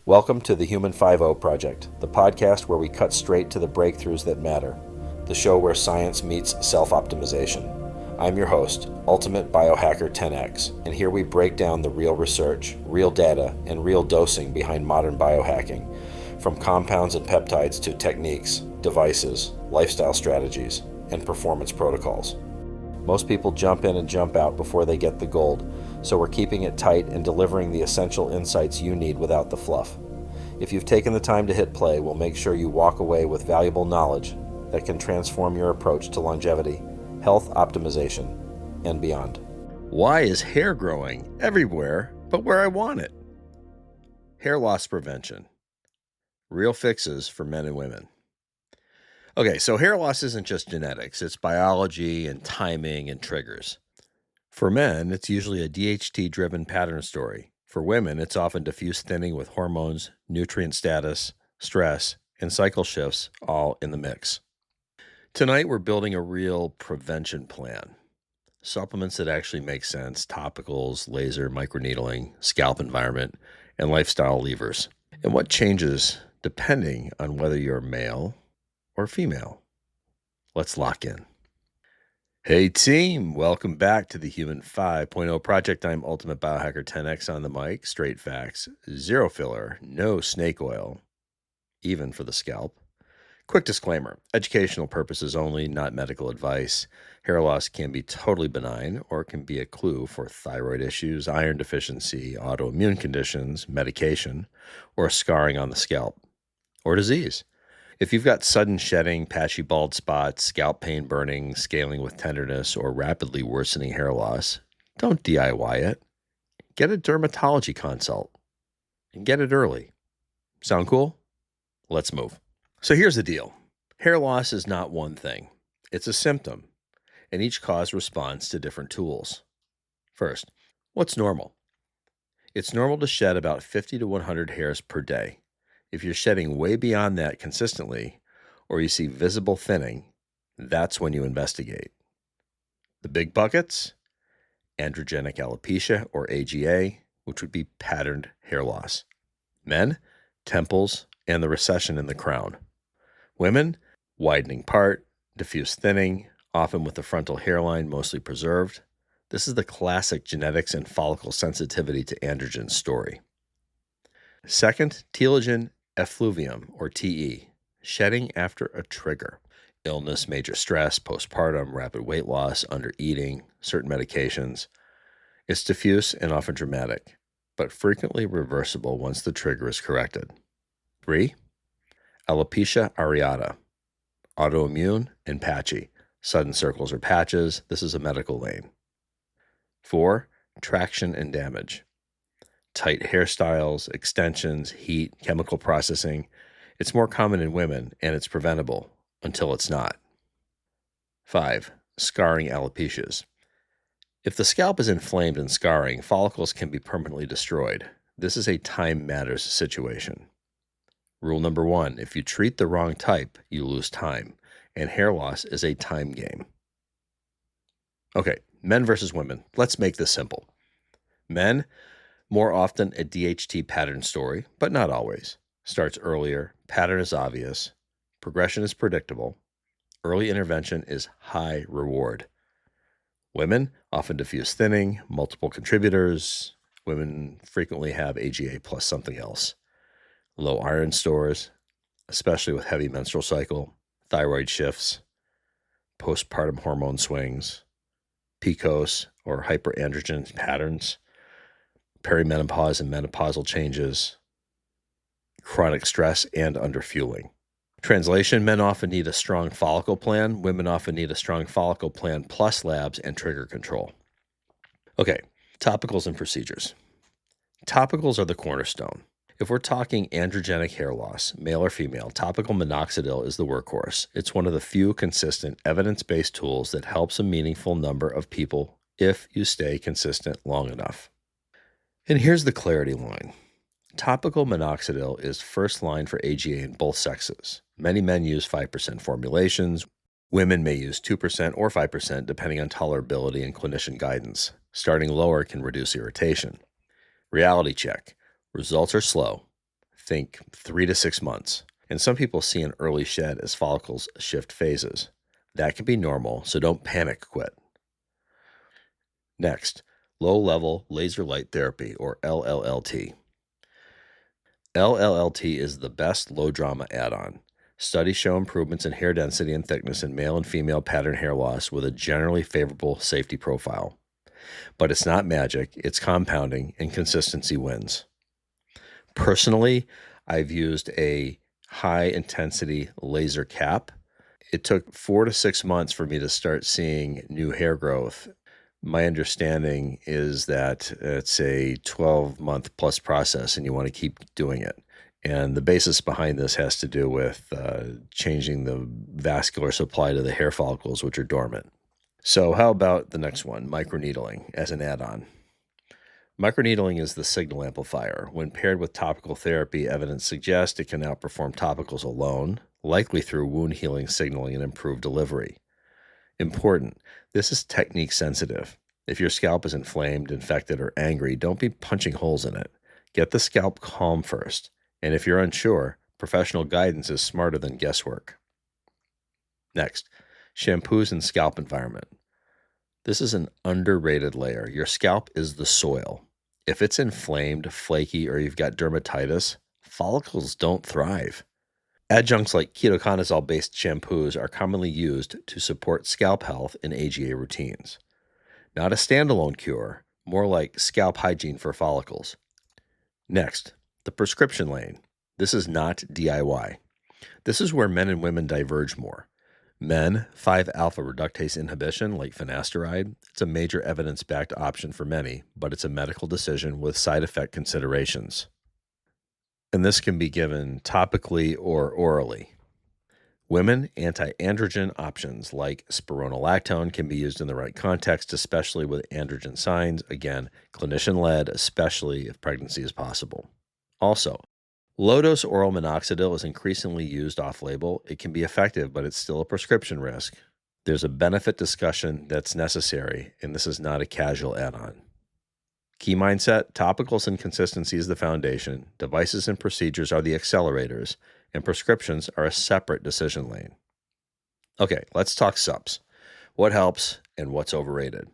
Welcome to the Human 5.0 Project, the podcast where we cut straight to the breakthroughs that matter, the show where science meets self-optimization. I'm your host, Ultimate Biohacker 10X, and here we break down the real research, real data, and real dosing behind modern biohacking, from compounds and peptides to techniques, devices, lifestyle strategies, and performance protocols. Most people jump in and jump out before they get the gold, so we're keeping it tight and delivering the essential insights you need without the fluff. If you've taken the time to hit play, we'll make sure you walk away with valuable knowledge that can transform your approach to longevity, health optimization, and beyond. Why is hair growing everywhere but where I want it? Hair loss prevention. Real fixes for men and women. Okay, so hair loss isn't just genetics, it's biology and timing and triggers. For men, it's usually a DHT-driven pattern story. For women, it's often diffuse thinning with hormones, nutrient status, stress, and cycle shifts all in the mix. Tonight, we're building a real prevention plan. Supplements that actually make sense, topicals, laser, microneedling, scalp environment, and lifestyle levers. And what changes depending on whether you're male or female. Let's lock in. Hey team, welcome back to the Human 5.0 Project. I'm Ultimate Biohacker 10X on the mic, straight facts, zero filler, no snake oil, even for the scalp. Quick disclaimer, educational purposes only, not medical advice. Hair loss can be totally benign or can be a clue for thyroid issues, iron deficiency, autoimmune conditions, medication, or scarring on the scalp, or disease. If you've got sudden shedding, patchy bald spots, scalp pain, burning, scaling with tenderness, or rapidly worsening hair loss, don't DIY it. Get a dermatology consult and get it early. Sound cool? Let's move. So here's the deal. Hair loss is not one thing. It's a symptom, and each cause responds to different tools. First, what's normal? It's normal to shed about 50 to 100 hairs per day. If you're shedding way beyond that consistently, or you see visible thinning, that's when you investigate. The big buckets: androgenic alopecia, or AGA, which would be patterned hair loss. Men, temples, and the recession in the crown. Women, widening part, diffuse thinning, often with the frontal hairline mostly preserved. This is the classic genetics and follicle sensitivity to androgen story. Second, telogen effluvium, or TE, shedding after a trigger. Illness, major stress, postpartum, rapid weight loss, under-eating, certain medications. It's diffuse and often dramatic, but frequently reversible once the trigger is corrected. 3. Alopecia areata, autoimmune and patchy. Sudden circles or patches. This is a medical lane. 4. Traction and damage. Tight hairstyles, extensions, heat, chemical processing. It's more common in women, and it's preventable until it's not. 5. Scarring alopecias. If the scalp is inflamed and scarring, follicles can be permanently destroyed. This is a time matters situation. Rule number 1, if you treat the wrong type, you lose time, and hair loss is a time game. Okay, men versus women. Let's make this simple. Men, more often a DHT pattern story, but not always. Starts earlier, pattern is obvious, progression is predictable, early intervention is high reward. Women, often diffuse thinning, multiple contributors. Women frequently have AGA plus something else. Low iron stores, especially with heavy menstrual cycle, thyroid shifts, postpartum hormone swings, PCOS or hyperandrogen patterns, perimenopause and menopausal changes, chronic stress, and underfueling. Translation: men often need a strong follicle plan. Women often need a strong follicle plan plus labs and trigger control. Okay, topicals and procedures. Topicals are the cornerstone. If we're talking androgenic hair loss, male or female, topical minoxidil is the workhorse. It's one of the few consistent evidence-based tools that helps a meaningful number of people if you stay consistent long enough. And here's the clarity line. Topical minoxidil is first line for AGA in both sexes. Many men use 5% formulations. Women may use 2% or 5% depending on tolerability and clinician guidance. Starting lower can reduce irritation. Reality check. Results are slow. think 3 to 6 months. And some people see an early shed as follicles shift phases. That can be normal, so don't panic quit. Next, low-level laser light therapy, or LLLT. LLLT is the best low-drama add-on. Studies show improvements in hair density and thickness in male and female pattern hair loss with a generally favorable safety profile. But it's not magic, it's compounding, and consistency wins. Personally, I've used a high-intensity laser cap. It took 4 to 6 months for me to start seeing new hair growth. My understanding is that it's a 12-month plus process and you want to keep doing it. And the basis behind this has to do with changing the vascular supply to the hair follicles, which are dormant. So how about the next one, microneedling as an add-on? Microneedling is the signal amplifier. When paired with topical therapy, evidence suggests it can outperform topicals alone, likely through wound healing signaling and improved delivery. Important, this is technique sensitive. If your scalp is inflamed, infected, or angry, don't be punching holes in it. Get the scalp calm first. And if you're unsure, professional guidance is smarter than guesswork. Next, shampoos and scalp environment. This is an underrated layer. Your scalp is the soil. If it's inflamed, flaky, or you've got dermatitis, follicles don't thrive. Adjuncts like ketoconazole-based shampoos are commonly used to support scalp health in AGA routines. Not a standalone cure, more like scalp hygiene for follicles. Next, the prescription lane. This is not DIY. This is where men and women diverge more. Men, 5-alpha reductase inhibition like Finasteride, it's a major evidence-backed option for many, but it's a medical decision with side effect considerations. And this can be given topically or orally. Women, anti-androgen options like spironolactone can be used in the right context, especially with androgen signs. Again, clinician-led, especially if pregnancy is possible. Also, low-dose oral minoxidil is increasingly used off-label. It can be effective, but it's still a prescription risk. There's a benefit discussion that's necessary, and this is not a casual add-on. Key mindset, topicals and consistency is the foundation, devices and procedures are the accelerators, and prescriptions are a separate decision lane. Okay, let's talk subs. What helps and what's overrated?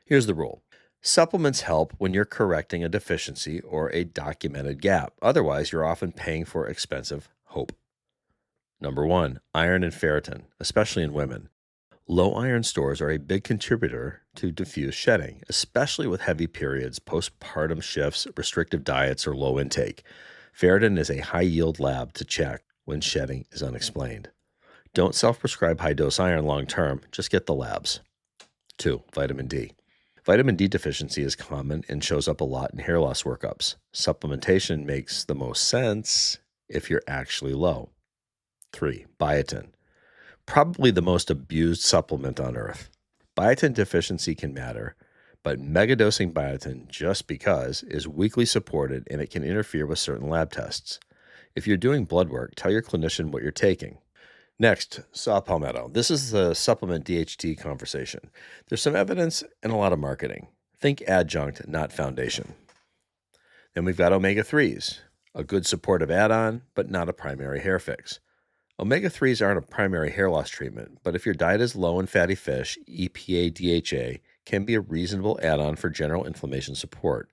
Here's the rule. Supplements help when you're correcting a deficiency or a documented gap. Otherwise, you're often paying for expensive hope. Number 1, iron and ferritin, especially in women. Low iron stores are a big contributor to diffuse shedding, especially with heavy periods, postpartum shifts, restrictive diets, or low intake. Ferritin is a high-yield lab to check when shedding is unexplained. Don't self-prescribe high-dose iron long-term, just get the labs. 2, vitamin D. Vitamin D deficiency is common and shows up a lot in hair loss workups. Supplementation makes the most sense if you're actually low. 3, biotin. Probably the most abused supplement on earth. Biotin deficiency can matter, but megadosing biotin just because is weakly supported and it can interfere with certain lab tests. If you're doing blood work, tell your clinician what you're taking. Next, saw Palmetto. This is the supplement DHT conversation. There's some evidence and a lot of marketing. Think adjunct, not foundation. Then we've got omega-3s, a good supportive add-on, but not a primary hair fix. Omega-3s aren't a primary hair loss treatment, but if your diet is low in fatty fish, EPA, DHA can be a reasonable add-on for general inflammation support.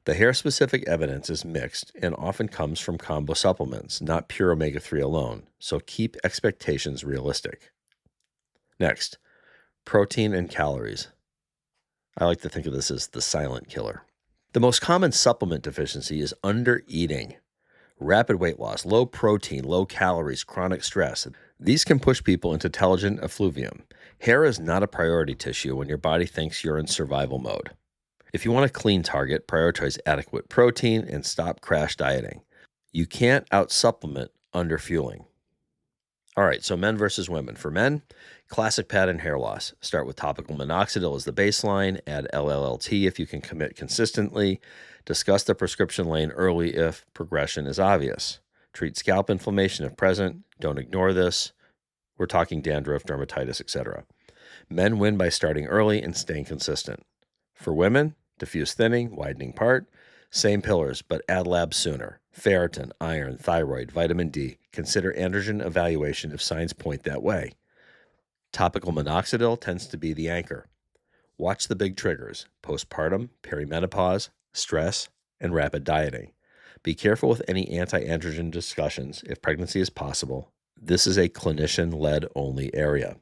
The hair-specific evidence is mixed and often comes from combo supplements, not pure omega-3 alone, so keep expectations realistic. Next, protein and calories. I like to think of this as the silent killer. The most common supplement deficiency is under-eating. Rapid weight loss, low protein, low calories, chronic stress. These can push people into telogen effluvium. Hair is not a priority tissue when your body thinks you're in survival mode. If you want a clean target, prioritize adequate protein and stop crash dieting. You can't out-supplement under-fueling. All right, so men versus women. For men, classic pattern hair loss. Start with topical minoxidil as the baseline. Add LLLT if you can commit consistently. Discuss the prescription lane early if progression is obvious. Treat scalp inflammation if present. Don't ignore this. We're talking dandruff, dermatitis, etc. Men win by starting early and staying consistent. For women, diffuse thinning, widening part, same pillars, but add labs sooner. ferritin, iron, thyroid, vitamin D. Consider androgen evaluation if signs point that way. Topical minoxidil tends to be the anchor. Watch the big triggers: postpartum, perimenopause, stress, and rapid dieting. Be careful with any anti-androgen discussions if pregnancy is possible. This is a clinician-led only area.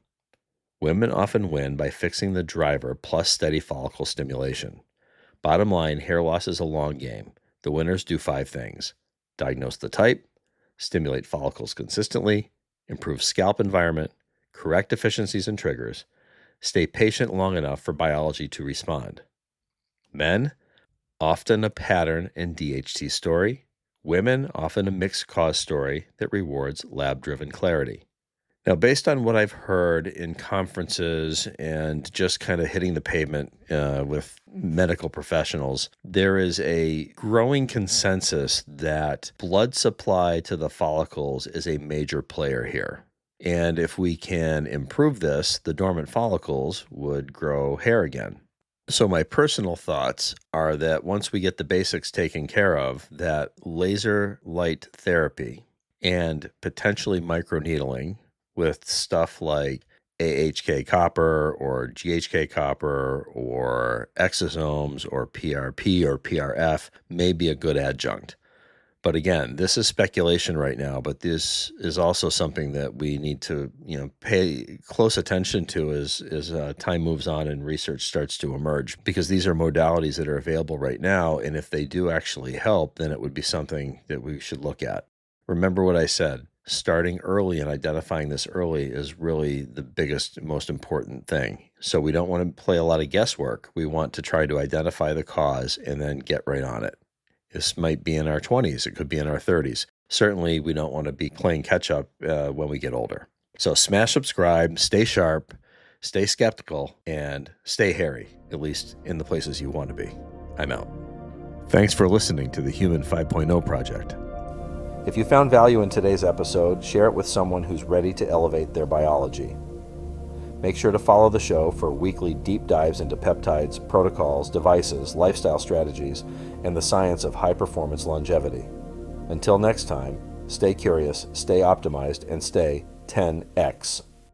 Women often win by fixing the driver plus steady follicle stimulation. Bottom line, hair loss is a long game. The winners do 5 things: diagnose the type, stimulate follicles consistently, improve scalp environment, correct deficiencies and triggers, stay patient long enough for biology to respond. Men, often a pattern and DHT story. Women, often a mixed cause story that rewards lab-driven clarity. Now, based on what I've heard in conferences and just kind of hitting the pavement with medical professionals, there is a growing consensus that blood supply to the follicles is a major player here. And if we can improve this, the dormant follicles would grow hair again. So my personal thoughts are that once we get the basics taken care of, that laser light therapy and potentially microneedling with stuff like AHK copper or GHK copper or exosomes or PRP or PRF may be a good adjunct. But again, this is speculation right now, but this is also something that we need to, pay close attention to as time moves on and research starts to emerge, because these are modalities that are available right now. And if they do actually help, then it would be something that we should look at. Remember what I said, starting early and identifying this early is really the biggest, most important thing. So we don't want to play a lot of guesswork. We want to try to identify the cause and then get right on it. This might be in our 20s. It could be in our 30s. Certainly, we don't want to be playing catch up when we get older. So smash subscribe, stay sharp, stay skeptical, and stay hairy, at least in the places you want to be. I'm out. Thanks for listening to the Human 5.0 Project. If you found value in today's episode, share it with someone who's ready to elevate their biology. Make sure to follow the show for weekly deep dives into peptides, protocols, devices, lifestyle strategies, and the science of high-performance longevity. Until next time, stay curious, stay optimized, and stay 10x.